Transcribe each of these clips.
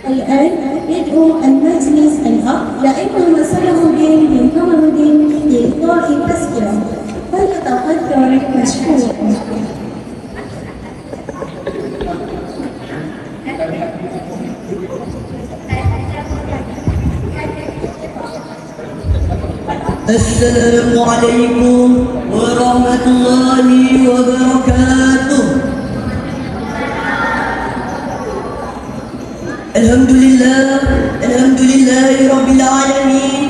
الآن يدعو المجلس الأخ لأنه صلاح الدين بن قمر الدين لإلقاء تذكرة فليتقدم مشكورا. السلام عليكم ورحمة الله وبركاته. الحمد لله رب العالمين،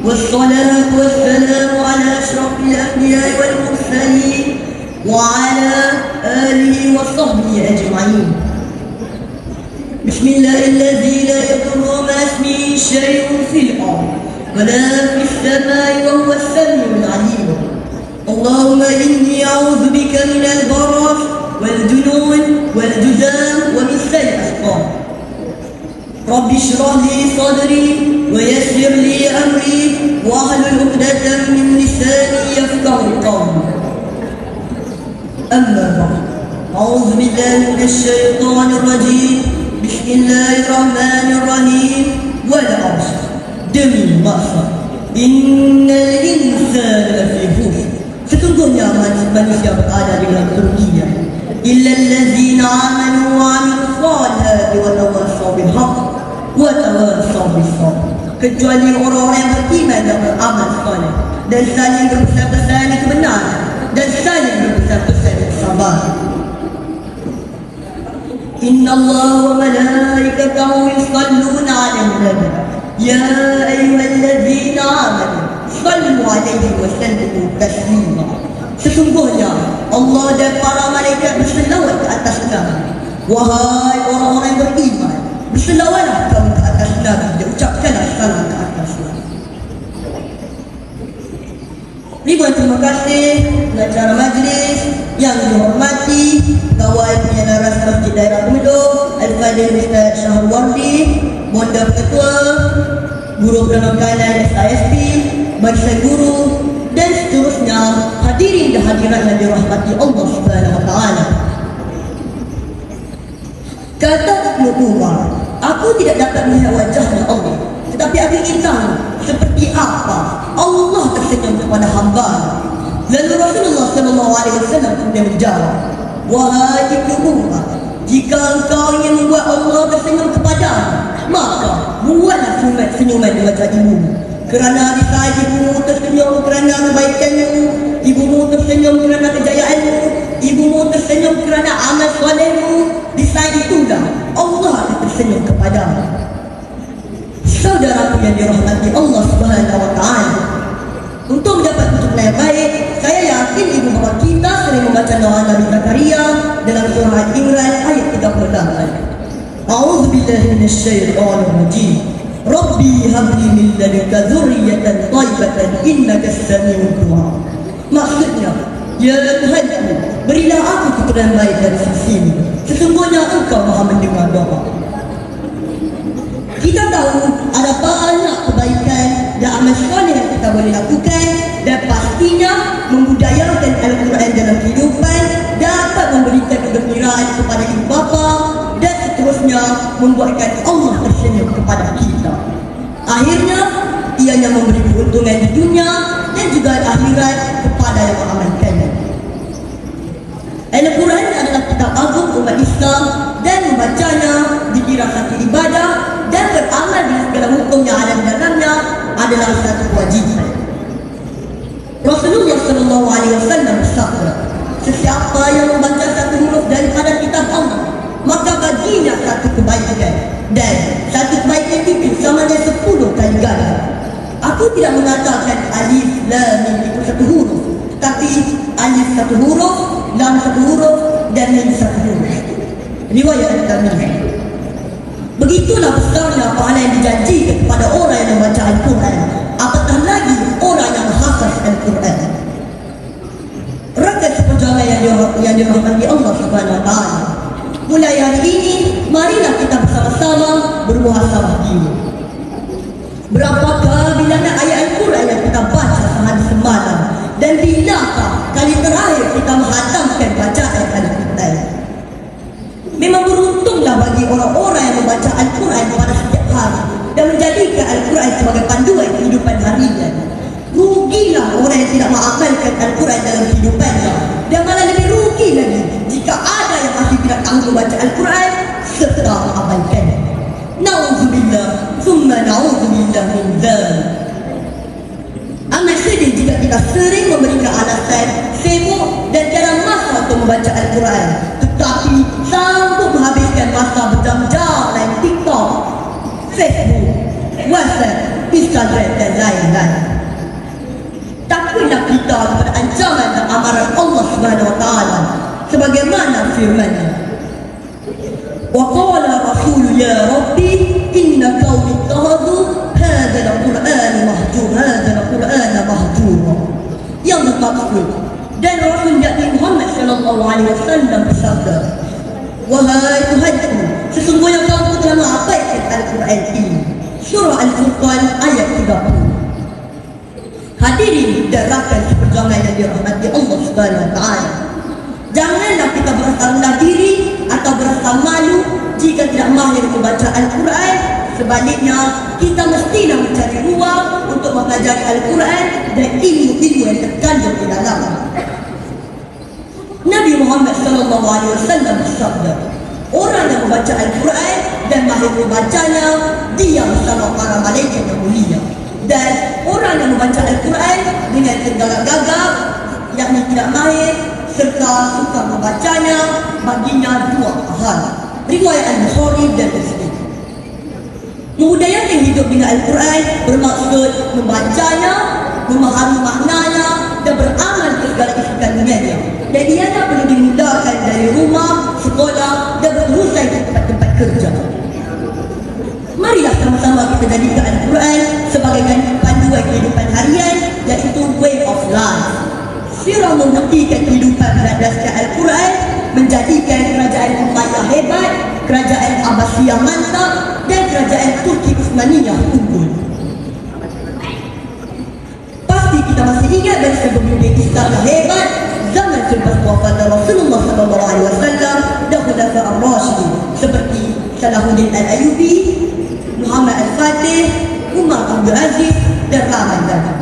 والصلاة والسلام على أشرف الأنبياء والمرسلين وعلى آله وصحبه أجمعين. بسم الله الذي لا يضر مع اسمه شيء في الأرض ولا في السماء وهو السميع العليم. اللهم إني أعوذ بك من البرص والجنون والجذام ومن سيء الأسقام. رب اشرح لي صدري ويسر لي أمري واحلل عقدة من لساني يفقهوا قولي. أما بعد، أعوذ بالله من الشيطان الرجيم. بسم الله الرحمن الرحيم. والعصر demi masa innal insana lafi khusr, sesungguhnya manusia berada dalam kerugian, illa allazina amanu wa amilus salihati wa tawassaw bil haqq wa tawassaw bis sabr, kecuali orang-orang yang beriman dan beramal saleh dan saling berpesan-pesan kebenaran dan saling berpesan-pesan kesabaran. Inna Allah wa malaikatahu yusalluna 'alan nabi ya ayyuhallazina amanu sallu 'alaihi wa sallimu taslima. Sesungguhnya Allah dan para malaikat berselawat ke atas Nabi. Wahai orang-orang yang beriman, berselawatlah kamu ke atas Nabi dan ucapkanlah salam ke atas Nabi. Ribuan terima kasih pengacara majlis yang dihormati kawan penyenaras Masjid Daerah Kemeduh Al-Fadhil Ustaz Syahrul Wardi, Bonda Ketua, Guru Pendidikan SISP, Barisan Guru dan seterusnya, hadirin dan hadirat yang dirahmati Allah Subhanahu wa taala. Kata Ibnu Umar, aku tidak dapat melihat wajahnya Allah, tetapi aku ingin tahu seperti apa Allah tersenyum kepada hamba. Lalu Rasulullah sallallahu alaihi wasallam kemudian menjawab, wahai Ibnu Umar, jika engkau ingin membuat Allah tersenyum kepadamu, maka buatlah senyuman di wajah ibumu. Kerana di saat ibumu tersenyum kerana kebaikanmu, ibumu tersenyum kerana kejayaanmu, ibumu tersenyum kerana amal solehmu, di saat itulah Allah akan tersenyum kepadamu. Saudaraku yang dirahmati Allah Subhanahu wa taala, untuk mendapat keturunan yang baik, saya yakin ibu bapa kita sering membaca doa Nabi Zakaria dalam surah Imran ayat 38. A'udzu billahi minasyaitonir rajim. Rabbi habli min ladunka dzurriyyatan thayyibatan innaka as-sami'ud du'a. Maksudnya, ya Tuhanku, berilah aku keturunan baik dari sisimu. Sesungguhnya Engkau Maha mendengar doa. Kita tahu ada banyak kebaikan dan amal soleh yang kita boleh lakukan, dan pastinya membudayakan Al-Quran dalam kehidupan dapat memberikan kegembiraan kepada ibu bapa dan seterusnya membuatkan Allah tersenyum kepada kita. Akhirnya ianya memberi keuntungan di dunia dan juga akhirat kepada yang mengamalkannya. Al-Quran adalah kitab agung umat Islam dan membacanya dikira satu ibadah dan beramal dengan segala hukum yang ada di dalamnya adalah satu kewajiban. Rasulullah sallallahu alaihi wasallam bersabda, sesiapa yang membaca satu huruf daripada kitab Allah, maka baginya satu kebaikan, dan satu kebaikan itu sama dengan 10 kali ganda. Aku tidak mengatakan alif lam mim itu satu huruf, tetapi alif satu huruf, lam satu huruf dan mim satu huruf. Riwayat Tirmidzi. Begitulah besarnya pahala yang dijanjikan kepada orang yang membaca Al-Quran, apatah lagi orang yang menghafaz Al-Quran. Rakyat seperjuangan yang dirahmati Allah Subhanahu wa taala, mulai hari ini marilah kita bersama-sama bermuhasabah diri. Berapakah bilangan ayat Al-Quran yang kita baca sehari semalam, dan bilakah kali terakhir kita menghatamkan bacaan Al-Quran? Memang beruntunglah bagi orang-orang yang membaca Al-Quran pada tidak mengamalkan Al-Quran dalam kehidupannya. Dan malah lebih rugi lagi jika ada yang masih tidak tangguh baca Al-Quran serta mengamalkan. Na'udzubillah, summa na'udzubillah min dzalik. Amat sedih jika kita sering memberikan alasan sibuk dan jarang masa untuk membaca Al-Quran, tetapi sanggup menghabiskan masa berjam-jam main TikTok, Facebook, WhatsApp, Instagram dan lain-lain. Takutlah kita kepada ancaman dan amaran Allah SWT sebagaimana firman-Nya. Wa qala rasul ya rabbi inna qaumi ittakhadhu hadzal qur'ana mahjura. Yang bermaksud, dan Rasul Nabi Muhammad sallallahu alaihi wasallam bersabda, wahai Tuhanku, sesungguhnya kamu telah mengabaikan Al-Quran ini. Surah Al-Furqan ayat 30. Hadirin dan rakan seperjuangan yang dirahmati Allah Subhanahu wa taala. Janganlah kita berasa rendah diri atau berasa malu jika tidak mahir membaca Al-Quran. Sebaliknya, kita mestilah mencari ruang untuk mempelajari Al-Quran dan ilmu-ilmu yang terkandung di dalamnya. Nabi Muhammad SAW bersabda, orang yang membaca Al-Quran dan mahir membacanya, dia bersama para malaikat yang mulia. Dan orang yang membaca Al-Quran dengan tergagap-gagap, yakni tidak mahir serta suka membacanya, baginya dua pahala. Riwayat Al-Bukhari dan Muslim. Memudahkan hidup dengan Al-Quran bermaksud membacanya, memahami maknanya dan beramal ke segala isi kandungannya. Dan ianya perlu dimudahkan dari rumah, sekolah dan berurusan di tempat-tempat kerja. Marilah sama-sama kita jadikan Al-Quran sebagai panduan kehidupan harian, iaitu way of life. Sirah membuktikan kehidupan berdasarkan Al-Quran, menjadikan kerajaan Umayyah hebat, kerajaan Abbasiyah mantap dan kerajaan Turki Utsmaniyah unggul. Pasti kita masih ingat dari sebelum Islam hebat zaman selepas wafat Rasulullah SAW dan Khulafa' ar-Rasyidin seperti Salahuddin Al-Ayyubi, Muhammad Al-Fatih, Umar Abdul Aziz dan ramai lagi.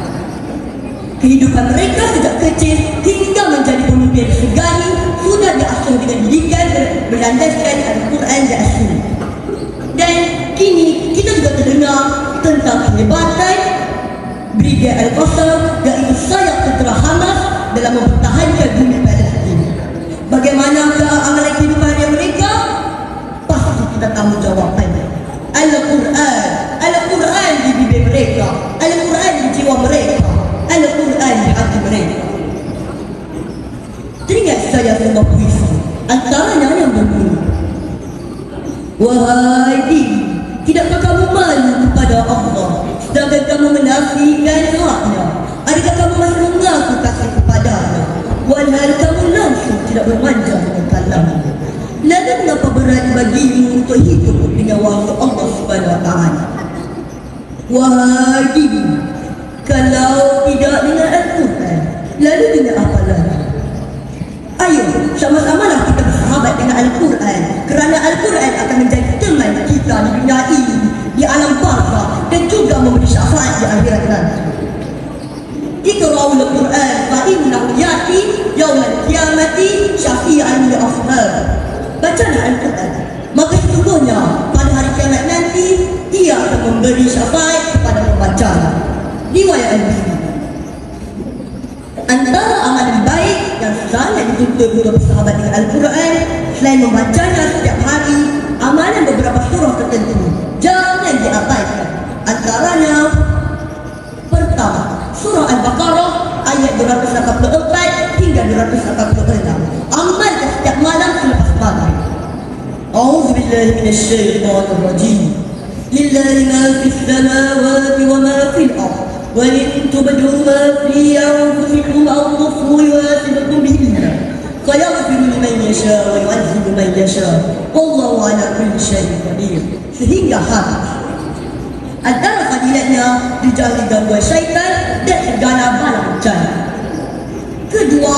Kehidupan mereka sejak kecil hingga menjadi pemimpin segani sudah diasuh dengan didikan berlandaskan Al-Quran dan As-Sunnah. Dan kini kita juga terdengar tentang kehebatan Brigade Al-Qassam, iaitu sayap tentera Hamas dalam mempertahankan bumi Palestin. Bagaimanakah amalan kehidupan mereka? Pasti kita tahu jawapannya. Al-Quran di bibir mereka, Al-Quran di jiwa mereka, Al-Quran di hati mereka. Teringat saya sebuah puisi, antaranya yang berbunyi, wahai diri, tidakkah kamu malu kepada Allah sedangkan kamu menafikan haknya? Adakah kamu masih mengaku kasih kepadanya walhal kamu langsung tidak bermanja dengan kalamnya? Lalu mengapa berat bagimu untuk hidup dengan wahyu Allah Subhanahu wa taala? Wahai diri, kalau tidak dengan Al-Quran, lalu dengan apa lagi? Ayo, sama-samalah kita bersahabat dengan Al-Quran, kerana Al-Quran akan menjadi teman kita di dunia ini, di alam barzakh dan juga memberi syafaat di akhirat nanti. Iqra'ul Quran fa innahu ya'ti yaumal qiyamati syafi'an li ashab. Bacalah Al-Quran, maka sesungguhnya pada hari kiamat nanti ia akan memberi syafaat kepada pembacanya. Riwayat Al-Bukhari. Antara amalan baik yang sangat dituntut untuk bersahabat dengan Al-Quran selain membacanya setiap hari, amalan beberapa surah tertentu jangan diabaikan. Antaranya, pertama, surah Al-Baqarah ayat 284 hingga 286. Amalkan setiap malam selepas maghrib. A'udzubillahi minasyaitonirrajim. Lillahi ma fis samawati wa ma fil ardh. وَإِن تُبْدُوا مَا فِي أَنفُسِكُمْ أَوْ تُخْفُوهُ يُحَاسِبْكُم بِهِ اللَّهُ فَيَغْفِرُ لِمَن يَشَاءُ وَيُعَذِّبُ مَن يَشَاءُ وَاللَّهُ عَلَى كُلِّ شَيْءٍ قَدِيرٌ. Sehingga habis. Antara fadilatnya dijauhi gangguan syaitan dan segala bala bencana. Kedua,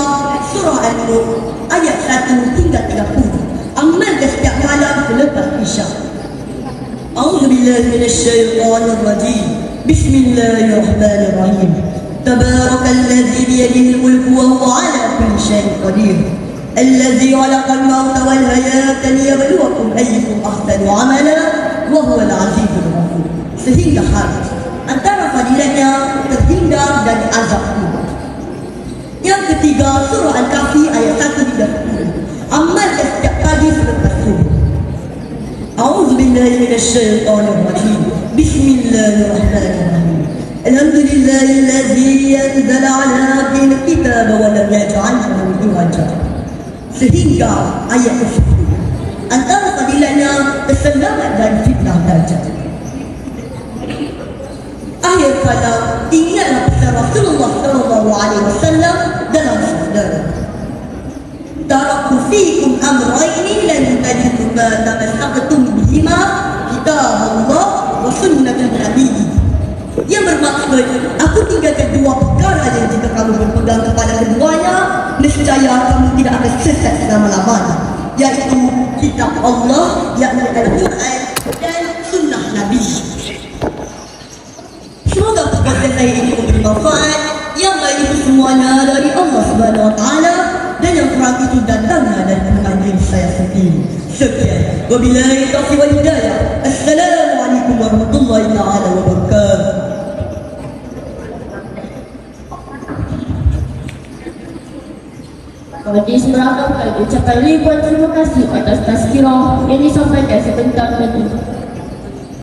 surah Al-Mulk ayat 1 hingga 30. Amalkan setiap malam selepas isya. A'udzubillahi minasyaitonirrajim. Bismillahirrahmanirrahim. Tabarakalladzi biyadihi al-mulku wa huwa ala kulli syai'in qadir. Alladzi khalaqal mauta wal hayata liyabluwakum ayyukum ahsanu amala wa huwal azizul ghafur. Sehingga harus antara fadilahnya terhindar dari azab kubur. Yang ketiga, surah Al-Kahfi ayat 1 hingga 10. Amalkan setiap pagi selepas subuh. A'udzu billahi minasyaitonir rajim. Bismillahirrahmanirrahim. Alhamdulillahilladzi anzala 'ala 'abdihi al-kitaba wa lam yaj'al lahu iwaja. Sehingga ayat ke-10. Antara fadilahnya keselamatan dari fitnah dajjal. Akhir kala, ingatlah pesan Rasulullah SAW dalam sabda, taraktu fikum amrayni lan tajidu ma tamassaktum bihima kitab Allah wa sunnatul Nabi. Yang bermaksud, aku tinggalkan dua perkara yang jika kamu berpegang kepada keduanya, nescaya kamu tidak akan sesat selama-lamanya, yaitu kitab Allah, yakni Al-Quran dan sunnah Nabi. Semoga podcast saya ini memberi manfaat. Yang baik itu semuanya dari Allah Subhanahu Wa Taala, dan yang kurang itu datangnya dari pendengar diri saya sendiri. Sekian. Wabillahi taufiq wal hidayah. Assalamualaikum warahmatullahi taala wabarakatuh. Bagi seberapa kali ucapan ribuan terima kasih atas tazkirah yang disampaikan sebentar tadi.